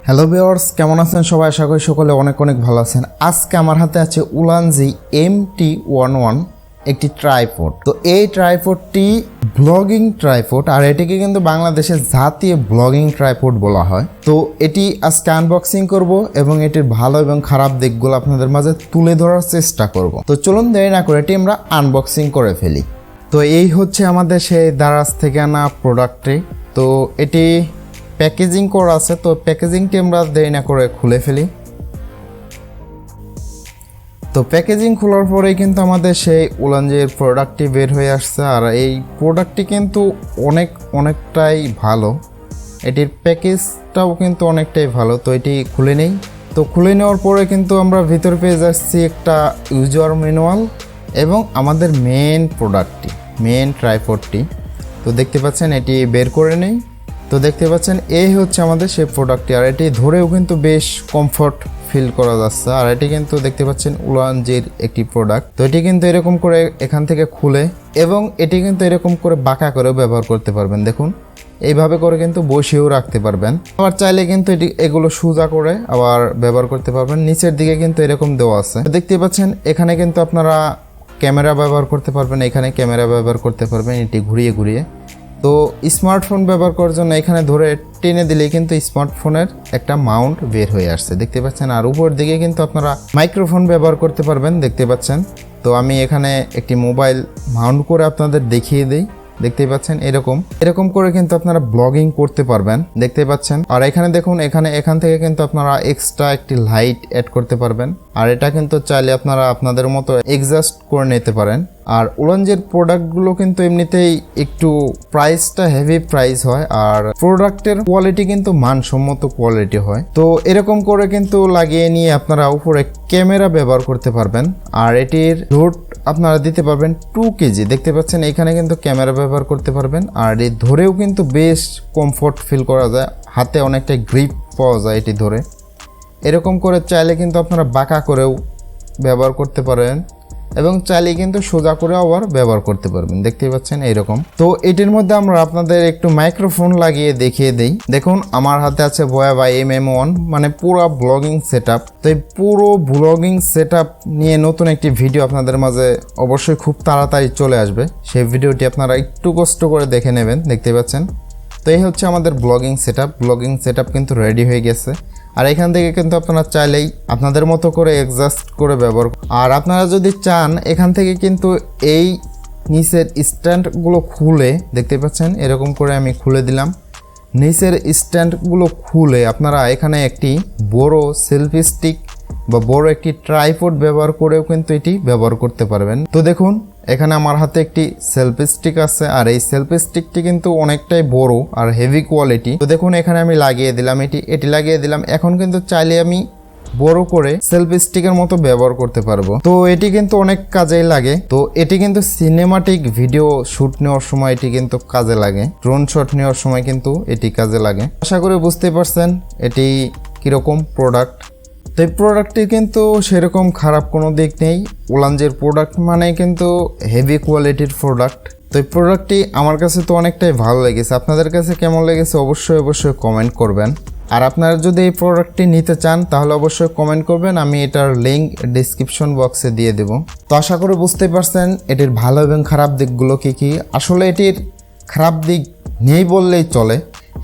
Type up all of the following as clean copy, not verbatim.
Hello viewers, কেমন আছেন সবাই? আশা করি সকলে অনেক অনেক ভালো আছেন। আজকে আমার হাতে আছে উলানজি MT11 একটি ট্রাইপড। তো এই ট্রাইপডটি ব্লগিং ট্রাইপড, আর এটিকে কিন্তু বাংলাদেশের জাতীয় ব্লগিং ট্রাইপড বলা হয়। তো এটি আজকে আনবক্সিং করব এবং এটির ভালো এবং খারাপ দিকগুলো আপনাদের মাঝে তুলে ধরার চেষ্টা করব। তো চলুন দেরি না করে এটি আমরা আনবক্সিং করে ফেলি। তো এই হচ্ছে আমাদের সেই দারাজ থেকে আনা প্রোডাক্টটি। তো এটি প্যাকেজিং করা আছে, তো প্যাকেজিংটি আমরা দেরি না করে খুলে ফেলি। তো প্যাকেজিং খোলার পরেই কিন্তু আমাদের সেই উলানজির প্রোডাক্টটি বের হয়ে আসছে। আর এই প্রোডাক্টটি কিন্তু অনেকটাই ভালো, এটির প্যাকেজটাও কিন্তু অনেকটাই ভালো। তো এটি খুলে নেই। তো খুলে নেওয়ার পরে কিন্তু আমরা ভিতর পেয়ে যাচ্ছি একটা ইউজার ম্যানুয়াল এবং আমাদের মেন প্রোডাক্টটি, মেন ট্রাইপডটি। তো দেখতে পাচ্ছেন এটি বের করে নেই। তো দেখতে পাচ্ছেন এই হচ্ছে আমাদের সেই প্রোডাক্টটি, আর এটি ধরেও কিন্তু বেশ কমফর্ট ফিল করা যাচ্ছে। আর এটি কিন্তু দেখতে পাচ্ছেন উলানজির একটি প্রোডাক্ট। তো এটি কিন্তু এরকম করে এখান থেকে খুলে এবং এটি কিন্তু এরকম করে বাঁকা করেও ব্যবহার করতে পারবেন। দেখুন এইভাবে করে কিন্তু বসিয়েও রাখতে পারবেন। আবার চাইলে কিন্তু এগুলো সোজা করে আবার ব্যবহার করতে পারবেন। নিচের দিকে কিন্তু এরকম দেওয়া আছে। দেখতে পাচ্ছেন এখানে কিন্তু আপনারা ক্যামেরা ব্যবহার করতে পারবেন, এখানে ক্যামেরা ব্যবহার করতে পারবেন এটি ঘুরিয়ে ঘুরিয়ে। তো স্মার্টফোন ব্যবহার করার জন্য এখানে ধরে টেনে দিলেই কিন্তু স্মার্টফোনের একটা মাউন্ট বের হয়ে আসছে, দেখতে পাচ্ছেন। আর উপর দিকে কিন্তু আপনারা মাইক্রোফোন ব্যবহার করতে পারবেন, দেখতে পাচ্ছেন। তো আমি এখানে একটি মোবাইল মাউন্ট করে আপনাদের দেখিয়ে দিই। দেখতে পাচ্ছেন এরকম করে কিন্তু আপনারা ব্লগিং করতে পারবেন, দেখতে পাচ্ছেন। আর এখানে দেখুন এখান থেকে কিন্তু আপনারা এক্সট্রা একটি লাইট অ্যাড করতে পারবেন। আর এটা কিন্তু চাইলে আপনারা আপনাদের মতো অ্যাডজাস্ট করে নিতে পারেন। আর উলানজির প্রোডাক্টগুলো কিন্তু এমনিতেই একটু প্রাইসটা হেভি প্রাইস হয়, আর প্রোডাক্টের কোয়ালিটি কিন্তু মানসম্মত কোয়ালিটি হয়। তো এরকম করে কিন্তু লাগিয়ে নিয়ে আপনারা উপরে ক্যামেরা ব্যবহার করতে পারবেন। আর এটির লোড আপনারা দিতে পারবেন 2 কেজি, দেখতে পাচ্ছেন এখানে কিন্তু ক্যামেরা ব্যবহার করতে পারবেন। আর এটি ধরেও কিন্তু বেশ কমফোর্ট ফিল করা যায়, হাতে অনেকটা গ্রিপ পাওয়া যায় এটি ধরে। এরকম করে চাইলে কিন্তু আপনারা বাঁকা করেও ব্যবহার করতে পারেন এবং চাইলে কিন্তু সোজা করে আবার ব্যবহার করতে পারবেন, দেখতেই পাচ্ছেন এইরকম। তো এটির মধ্যে আমরা আপনাদের একটু মাইক্রোফোন লাগিয়ে দেখিয়ে দিই। দেখুন আমার হাতে আছে ভয়াবা MM1, মানে পুরো ব্লগিং সেটআপ। তো এই পুরো ব্লগিং সেটআপ নিয়ে নতুন একটি ভিডিও আপনাদের মাঝে অবশ্যই খুব তাড়াতাড়ি চলে আসবে। সেই ভিডিওটি আপনারা একটু কষ্ট করে দেখে নেবেন, দেখতে পাচ্ছেন। তো এই হচ্ছে আমাদের ব্লগিং সেটআপ কিন্তু রেডি হয়ে গেছে। আর এখান থেকে কিন্তু আপনারা চাইলেই আপনাদের মতো করে অ্যাডজাস্ট করে ব্যবহার। আর আপনারা যদি চান এখান থেকে কিন্তু এই নিচের স্ট্যান্ডগুলো খুলে, দেখতে পাচ্ছেন এরকম করে আমি খুলে দিলাম। নিচের স্ট্যান্ডগুলো খুলে আপনারা এখানে একটি বড় সেলফি স্টিক বা বড় একটি ট্রাইপড ব্যবহার করেও কিন্তু এটি ব্যবহার করতে পারবেন। তো দেখুন এখানে আমার হাতে একটি সেলফি স্টিক আছে, আর এই সেলফি স্টিকটি কিন্তু অনেকটাই বড় আর হেভি কোয়ালিটি। তো দেখুন এখানে আমি লাগিয়ে দিলাম, এটি লাগিয়ে দিলাম। এখন কিন্তু চাইলে আমি বড় করে সেলফি স্টিকের মতো ব্যবহার করতে পারবো। তো এটি কিন্তু অনেক কাজেই লাগে। তো এটি কিন্তু সিনেমাটিক ভিডিও শুট নেওয়ার সময় এটি কিন্তু কাজে লাগে, ড্রোন শট নেওয়ার সময় কিন্তু এটি কাজে লাগে। আশা করি বুঝতে পারছেন এটি কিরকম প্রোডাক্ট। তো এই প্রোডাক্টটি কিন্তু সেরকম খারাপ কোনো দিক নেই। উলানজির প্রোডাক্ট মানে কিন্তু হেভি কোয়ালিটির প্রোডাক্ট। তো এই প্রোডাক্টটি আমার কাছে তো অনেকটাই ভালো লেগেছে। আপনাদের কাছে কেমন লেগেছে অবশ্যই কমেন্ট করবেন। আর আপনারা যদি এই প্রোডাক্টটি নিতে চান তাহলে অবশ্যই কমেন্ট করবেন, আমি এটার লিঙ্ক ডেসক্রিপশন বক্সে দিয়ে দেব। তো আশা করি বুঝতে পারছেন এটির ভালো এবং খারাপ দিকগুলো কী। আসলে এটির খারাপ দিক নেই বললেই চলে।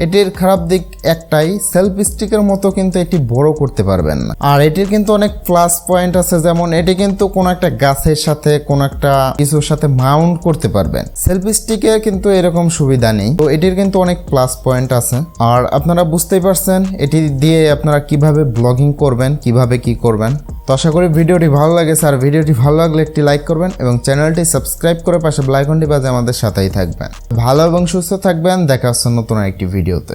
এটির খারাপ দিক একটাই, সেলফি স্টিকের মতো কিন্তু এটি বড় করতে পারবেন না। আর এটির কিন্তু অনেক প্লাস পয়েন্ট আছে, যেমন এটি কিন্তু কোনো একটা গাছের সাথে কোনো একটা কিছুর সাথে মাউন্ট করতে পারবেন। সেলফি স্টিকে কিন্তু এরকম সুবিধা নেই। তো এটির কিন্তু অনেক প্লাস পয়েন্ট আছে। আর আপনারা বুঝতেই পারছেন এটি দিয়ে আপনারা কিভাবে ব্লগিং করবেন, কিভাবে কি করবেন। তো আশা করি ভিডিওটি ভালো লাগেছে। আর ভিডিওটি ভালো লাগলে একটি লাইক করবেন এবং চ্যানেলটি সাবস্ক্রাইব করে পাশে বেল আইকনটি বাজে আমাদের সাথেই থাকবেন। ভালো এবং সুস্থ থাকবেন, দেখা হচ্ছে নতুন একটি ভিডিওতে।